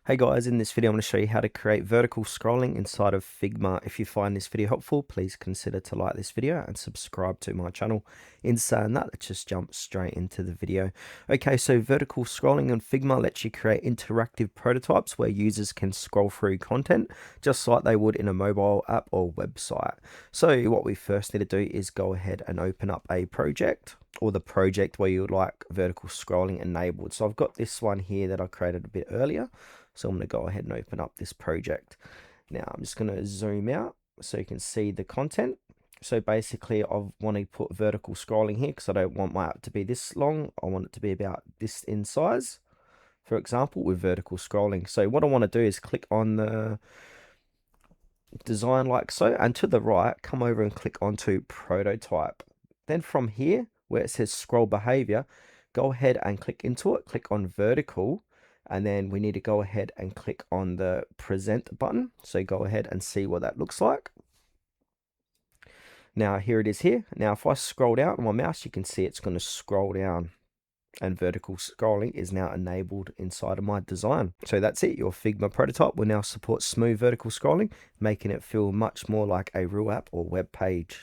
Hey guys, in this video I'm going to show you how to create vertical scrolling inside of Figma. If you find this video helpful, please consider to like this video and subscribe to my channel. In saying that, let's just jump straight into the video. Okay, so vertical scrolling in Figma lets you create interactive prototypes where users can scroll through content just like they would in a mobile app or website. So what we first need to do is go ahead and open up a project, or the project where you would like vertical scrolling enabled. So I've got this one here that I created a bit earlier. So I'm going to go ahead and open up this project. Now I'm just going to zoom out so you can see the content. So basically I want to put vertical scrolling here because I don't want my app to be this long. I want it to be about this in size, for example, with vertical scrolling. So what I want to do is click on the design like so, and to the right, come over and click onto prototype. Then from here, where it says scroll behavior, go ahead and click into it, click on vertical, and then we need to go ahead and click on the present button. So go ahead and see what that looks like. Now here it is here. Now if I scroll down on my mouse, you can see it's going to scroll down, and vertical scrolling is now enabled inside of my design. So that's it. Your Figma prototype will now support smooth vertical scrolling, making it feel much more like a real app or web page.